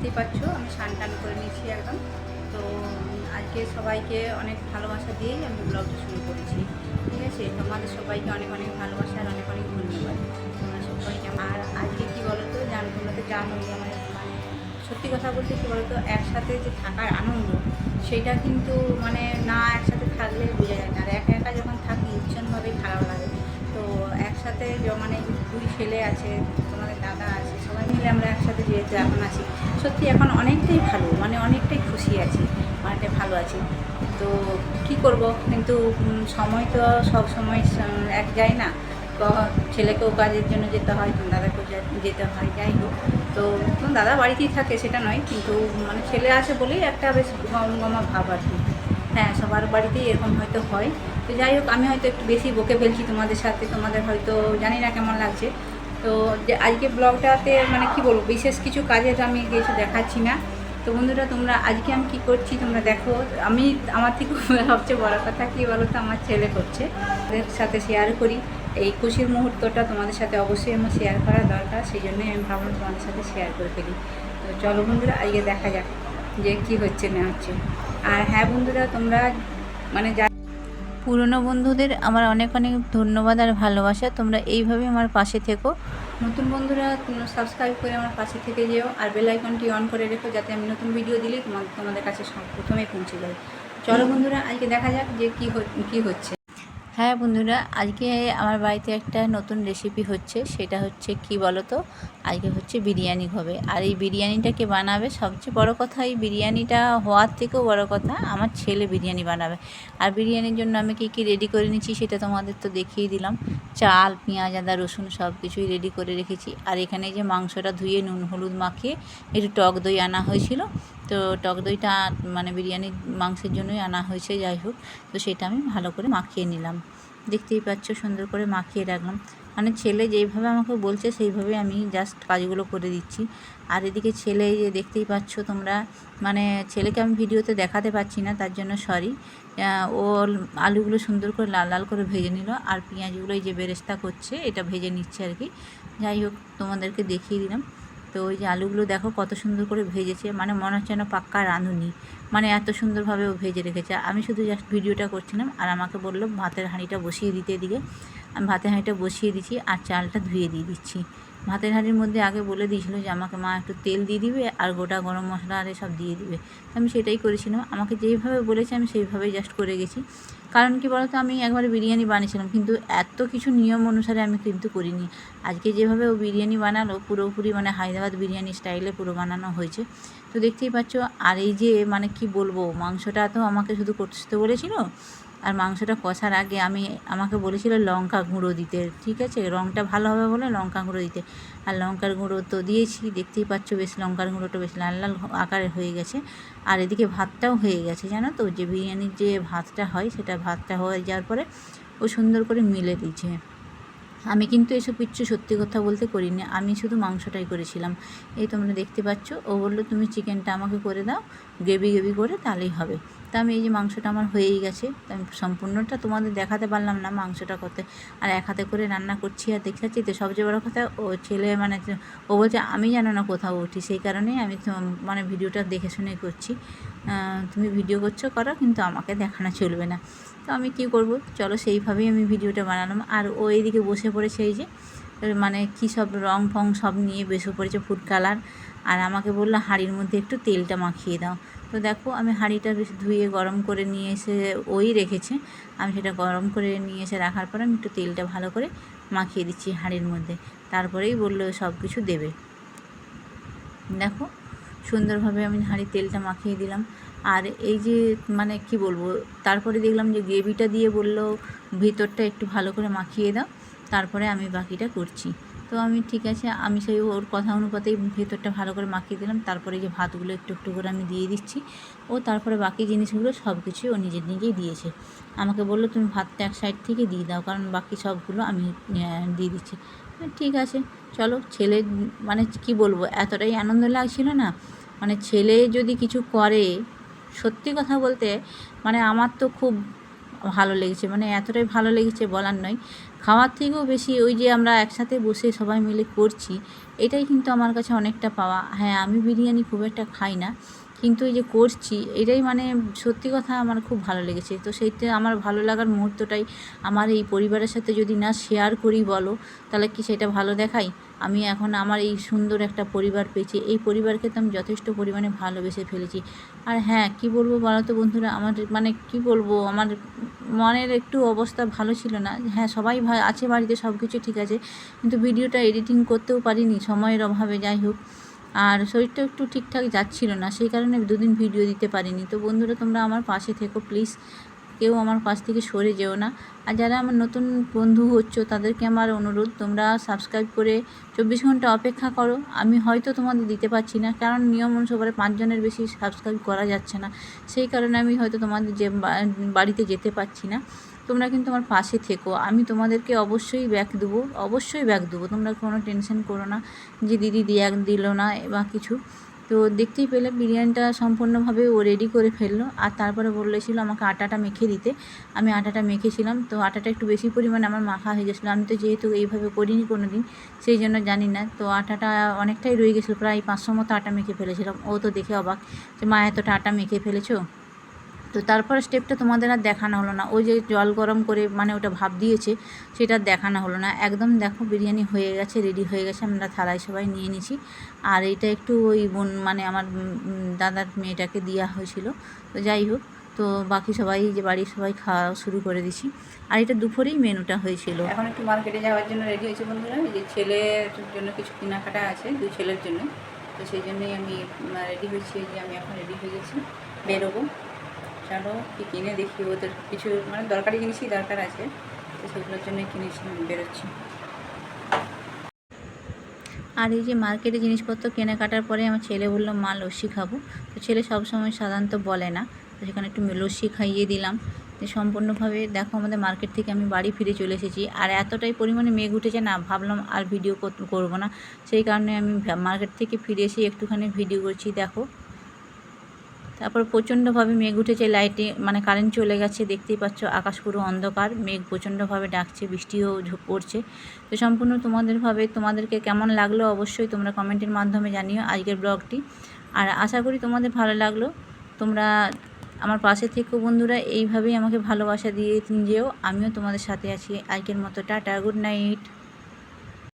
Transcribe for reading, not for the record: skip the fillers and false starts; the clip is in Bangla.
দেখতেই পাচ্ছ আমি স্নান টান করে নিয়েছি একদম। তো আজকে সবাইকে অনেক ভালোবাসা দিয়েই আমি ব্লগটা শুরু করেছি, ঠিক আছে। তোমাদের সবাইকে অনেক অনেক ভালোবাসা আর অনেক অনেক ধন্যবাদ তোমরা সবাইকে। আর আজকে কী বলো তো, তোমরা তো জানোই আমার মানে সত্যি কথা বলতে কী বলো তো, একসাথে যে থাকার আনন্দ সেটা কিন্তু মানে না একসাথে থাকলে বোঝা যায় না। আর একা একা যখন থাকি ভীষণভাবেই খারাপ লাগে। তো একসাথে মানে দুই ছেলে আছে, তোমাদের দাদা আছে, সবাই মিলে আমরা একসাথে যেহেতু এখন আছি, সত্যি এখন অনেকটাই ভালো, মানে অনেকটাই খুশি আছি, অনেকটাই ভালো আছি। তো কি করব, কিন্তু সময় তো সব সময় এক যায় না। তো ছেলেকেও কাজের জন্য যেতে হয়, দাদাকেও যেতে হয়, যাই হোক। তো দাদা বাড়িতেই থাকে সেটা নয়, কিন্তু মানে ছেলে আছে বলেই একটা বেশ গমা ভাব আর কি। হ্যাঁ, সবার বাড়িতেই এরকম হয়তো হয়। তো যাই হোক, আমি হয়তো একটু বেশি বকে ফেলছি তোমাদের সাথে, তোমাদের হয়তো জানি না কেমন লাগছে। তো যে আজকে ব্লগটাতে মানে কি বলবো, বিশেষ কিছু কাজে তো আমি কিছু দেখাচ্ছি না। তো বন্ধুরা, তোমরা আজকে আমি কী করছি তোমরা দেখো। আমি আমার থেকে সবচেয়ে বড় কথা কী বলো তো, আমার ছেলে করছে, ওদের সাথে শেয়ার করি। এই খুশির মুহূর্তটা তোমাদের সাথে অবশ্যই আমার শেয়ার করা দরকার, সেই জন্যই আমি ভাবলাম তোমাদের সাথে শেয়ার করে ফেলি। তো চলো বন্ধুরা, আজকে দেখা যাক যে কী হচ্ছে না হচ্ছে। আর হ্যাঁ বন্ধুরা, তোমরা মানে পুরনো বন্ধুদের আমার অনেক অনেক ধন্যবাদ আর ভালোবাসা। তোমরা এইভাবে আমার পাশে থেকো। নতুন বন্ধুরা সাবস্ক্রাইব করে আমার পাশে থেকে যেও, আর বেল আইকনটি অন করে রেখো, যাতে আমি নতুন ভিডিও দিলে তোমাদের কাছে প্রথমেই পৌঁছে যায়। চলো বন্ধুরা, আজকে দেখা যাক যে কী হচ্ছে। হ্যাঁ বন্ধুরা, আজকে আমার বাড়িতে একটা নতুন রেসিপি হচ্ছে। সেটা হচ্ছে কি বলো তো, আজকে হচ্ছে বিরিয়ানি হবে। আর এই বিরিয়ানিটাকে বানাবে, সবচেয়ে বড় কথা এই বিরিয়ানিটা হওয়ার থেকেও বড় কথা আমার ছেলে বিরিয়ানি বানাবে। আর বিরিয়ানির জন্য আমি কী কী রেডি করে নিচ্ছি সেটা তোমাদের তো দেখিয়ে দিলাম। চাল, পেঁয়াজ, আদা, রসুন সব কিছুই রেডি করে রেখেছি। আর এখানে যে মাংসটা ধুয়ে নুন হলুদ মাখিয়ে একটু টক দই আনা হয়েছিল। তো টক দইটা মানে বিরিয়ানির মাংসের জন্যই আনা হয়েছে, যাই হোক। তো সেটা আমি ভালো করে মাখিয়ে নিলাম, দেখতেই পাচ্ছ সুন্দর করে মাখিয়ে রাখলাম। মানে ছেলে যেইভাবে আমাকে বলছে সেইভাবে আমি জাস্ট কাজগুলো করে দিচ্ছি। আর এদিকে ছেলে যে দেখতেই পাচ্ছ তোমরা, মানে ছেলেকে আমি ভিডিওতে দেখাতে পাচ্ছি না, তার জন্য সরি। ও আলুগুলো সুন্দর করে লাল লাল করে ভেজে নিল, আর পেঁয়াজগুলো এই যে বেরেস্তা করছে এটা ভেজে নিচ্ছে আর কি। যাই হোক, তোমাদেরকে দেখিয়ে দিলাম। তো ওই যে আলুগুলো দেখো কত সুন্দর করে ভেজেছে, মানে মনে হচ্ছে না পাক্কা রাঁধুনি, মানে এত সুন্দরভাবে ও ভেজে রেখেছে। আমি শুধু জাস্ট ভিডিওটা করছিলাম, আর আমাকে বললো ভাতের হাঁড়িটা বসিয়ে দিতে। এদিকে আমি ভাতের হাঁড়িটা বসিয়ে দিচ্ছি আর চালটা ধুয়ে দিয়ে দিচ্ছি। ভাতের হাঁড়ির মধ্যে আগে বলে দিয়েছিলো যে আমাকে মা একটু তেল দিয়ে দিবে আর গোটা গরম মশলা আর এসব দিয়ে দিবে। আমি সেটাই করেছিলাম, আমাকে যেইভাবে বলেছে আমি সেইভাবেই জাস্ট করে গেছি। কারণ কি বলতো, আমি একবার বিরিয়ানি বানিয়েছিলাম, কিন্তু এত কিছু নিয়ম অনুসারে আমি কিন্তু করিনি। আজকে যেভাবে ও বিরিয়ানি বানালো পুরোপুরি মানে হায়দ্রাবাদ বিরিয়ানি স্টাইলে পুরো বানানো হয়েছে। তো দেখতেই পাচ্ছ। আর এই যে মানে কি বলবো, মাংসটা তো আমাকে শুধু কষতে বলেছিল, আর মাংসটা কষার আগে আমাকে বলেছিল লঙ্কা গুঁড়ো দিতে, ঠিক আছে, রঙটা ভালো হবে বলে লঙ্কা গুঁড়ো দিতে। আর লঙ্কার গুঁড়ো তো দিয়েছি, দেখতেই পাচ্ছ বেশ লঙ্কার গুঁড়োটা বেশ লাল লাল আকারে হয়ে গেছে। আর এদিকে ভাতটাও হয়ে গেছে, জানো তো, যে বিরিয়ানির যে ভাতটা হয় সেটা ভাতটা হয়ে যাওয়ার পরে ও সুন্দর করে মিলে দিয়েছে। আমি কিন্তু এসব কিচ্ছু সত্যি কথা বলতে করিনি, আমি শুধু মাংসটাই করেছিলাম। এই তোমরা দেখতে পাচ্ছ, ও বললো তুমি চিকেনটা আমাকে করে দাও গ্রেভি গ্রেভি করে, তাহলেই হবে। তা আমি এই যে মাংসটা আমার হয়েই গেছে, তো আমি সম্পূর্ণটা তোমাদের দেখাতে পারলাম না মাংসটা করতে। আর এক হাতে করে রান্না করছি আর দেখাচ্ছি। তো সবচেয়ে বড়ো কথা, ও ছেলে মানে ও বলছে আমি যেন না কোথাও উঠি, সেই কারণেই আমি মানে ভিডিওটা দেখে শুনে করছি। তুমি ভিডিও করছো করো, কিন্তু আমাকে দেখানো চলবে না। তো আমি কী করব, চলো সেইভাবেই আমি ভিডিওটা বানালাম। আর ও এইদিকে বসে পড়েছে, এই যে মানে কী সব রং ফং সব নিয়ে বসে পড়েছে, ফুড কালার। আর আমাকে বললো হাঁড়ির মধ্যে একটু তেলটা মাখিয়ে দাও। তো দেখো আমি হাঁড়িটা বেশ ধুয়ে গরম করে নিয়ে এসে ওই রেখেছে, আমি সেটা গরম করে নিয়ে এসে রাখার পর আমি একটু তেলটা ভালো করে মাখিয়ে দিচ্ছি হাঁড়ির মধ্যে। তারপরেই বললো সব কিছু দেবে। দেখো সুন্দরভাবে আমি হাঁড়ির তেলটা মাখিয়ে দিলাম। আর এই যে মানে কি বলবো, তারপরে দেখলাম যে গ্রেভিটা দিয়ে বললো ভিতরটা একটু ভালো করে মাখিয়ে দাও, তারপরে আমি বাকিটা করছি। তো আমি ঠিক আছে, আমি সেই ওর কথা অনুপাতেই ভেতরটা ভালো করে মাখিয়ে দিলাম। তারপরে যে ভাতগুলো একটু একটু করে আমি দিয়ে দিচ্ছি, ও তারপরে বাকি জিনিসগুলো সব কিছুই ও নিজের নিজেই দিয়েছে। আমাকে বললো তুমি ভাতটা এক সাইড থেকে দিয়ে দাও, কারণ বাকি সবগুলো আমি দিয়ে দিচ্ছি। ঠিক আছে, চলো। ছেলে মানে কি বলবো, এতটাই আনন্দ লাগছিল না, মানে ছেলে যদি কিছু করে, সত্যি কথা বলতে মানে আমার তো খুব ভালো লেগেছে, মানে এতটাই ভালো লেগেছে বলার নয়। খাওয়ার থেকেও বেশি ওই যে আমরা একসাথে বসে সবাই মিলে করছি, এটাই কিন্তু আমার কাছে অনেকটা পাওয়া। হ্যাঁ, আমি বিরিয়ানি খুব একটা খাই না, কিন্তু এই যে করছি এটাই মানে সত্যি কথা আমার খুব ভালো লেগেছে। তো সেইটা আমার ভালো লাগার মুহূর্তটাই আমার এই পরিবারের সাথে যদি না শেয়ার করি বলো, তাহলে কি সেটা ভালো দেখায়? আমি এখন আমার এই সুন্দর একটা পরিবার পেয়েছি, এই পরিবারকে তো আমি যথেষ্ট পরিমাণে ভালোবেসে ফেলেছি। আর হ্যাঁ, কী বলবো বলো তো বন্ধুরা, আমার মানে কী বলবো, আমার মনের একটু অবস্থা ভালো ছিল না। হ্যাঁ, সবাই আছে বাড়িতে, সব কিছু ঠিক আছে, কিন্তু ভিডিওটা এডিটিং করতেও পারিনি সময়ের অভাবে, যাই হোক। আর শরীরটা একটু ঠিকঠাক যাচ্ছিল না, সেই কারণে 2 দিন ভিডিও দিতে পারিনি। তো বন্ধুরা, তোমরা আমার পাশে থেকো প্লিজ, কেউ আমার পাশ থেকে সরে যেও না। আর যারা আমার নতুন বন্ধু হচ্ছ তাদেরকে আমার অনুরোধ, তোমরা সাবস্ক্রাইব করে 24 ঘন্টা অপেক্ষা করো। আমি হয়তো তোমাদের দিতে পারছি না, কারণ নিয়ম অনুসারে 5 জনের বেশি সাবস্ক্রাইব করা যাচ্ছে না, সেই কারণে আমি হয়তো তোমাদের যে বাড়িতে যেতে পারছি না। তোমরা কিন্তু আমার পাশে থেকো, আমি তোমাদেরকে অবশ্যই ব্যাক দেবো, অবশ্যই ব্যাক দেবো, তোমরা কোনো টেনশন করো না যে দিদি দিল না বা কিছু। তো দেখতেই পেলে বিরিয়ানিটা সম্পূর্ণভাবে ও রেডি করে ফেললো, আর তারপরে বলেছিল আমাকে আটাটা মেখে দিতে। আমি আটাটা মেখেছিলাম, তো আটাটা একটু বেশি পরিমাণে আমার মাখা হয়ে গেছিলো। আমি তো যেহেতু এইভাবে করিনি কোনো দিন, সেই জন্য জানি না। তো আটাটা অনেকটাই রয়ে গেছিলো, প্রায় 500 মতো আটা মেখে ফেলেছিলাম। ও তো দেখে অবাক যে মা এতটা আটা মেখে ফেলেছো। তো তারপর স্টেপটা তোমাদের আর দেখানো হলো না, ওই যে জল গরম করে মানে ওটা ভাপ দিয়েছে সেটা দেখানো হলো না। একদম দেখো বিরিয়ানি হয়ে গেছে, রেডি হয়ে গেছে, আমরা থালায় সবাই নিয়ে নিছি। আর এটা একটু ওই বোন মানে আমার দাদার মেয়েটাকে দেওয়া হয়েছিল। তো যাই হোক, তো বাকি সবাই যে বাড়ির সবাই খাওয়া শুরু করে দিছি। আর এটা দুপুরেই মেনুটা হয়েছিল। এখন একটু মার্কেটে যাওয়ার জন্য রেডি হয়েছে বন্ধুরা, এই যে ছেলের জন্য কিছু কেনাকাটা আছে, 2 ছেলের জন্য। তো সেই জন্যই আমি রেডি হয়েছি, যে আমি এখন রেডি হয়ে গেছি, বেরোবো। চলো কি কিনে দেখি, ওদের কিছু মানে দরকারি জিনিসই দরকার আছে, তো সেগুলোর জন্যই কিনেছি, বেরোচ্ছি। আর এই যে মার্কেটে জিনিসপত্র কেনাকাটার পরে আমার ছেলে বললো মা লস্যি খাবো। তো ছেলে সবসময় সাধারণত বলে না, তো সেখানে একটু লস্যি খাইয়ে দিলাম। তো সম্পূর্ণভাবে দেখো আমাদের মার্কেট থেকে আমি বাড়ি ফিরে চলে এসেছি। আর এতটাই পরিমাণে মেঘ উঠেছে না, ভাবলাম আর ভিডিও করবো না, সেই কারণে আমি মার্কেট থেকে ফিরে এসে একটুখানি ভিডিও করছি। দেখো, তারপর প্রচণ্ডভাবে মেঘ উঠেছে, লাইটে মানে কারেন্ট চলে গেছে, দেখতেই পাচ্ছ আকাশ পুরো অন্ধকার, মেঘ প্রচণ্ডভাবে ডাকছে, বৃষ্টিও পড়ছে। তো সম্পূর্ণ তোমাদেরকে কেমন লাগলো অবশ্যই তোমরা কমেন্টের মাধ্যমে জানিও আজকের ব্লগটি। আর আশা করি তোমাদের ভালো লাগলো। তোমরা আমার পাশে থেকো বন্ধুরা, এইভাবেই আমাকে ভালোবাসা দিয়ে যেও, আমিও তোমাদের সাথে আছি। আজকের মতো টাটা, গুড নাইট।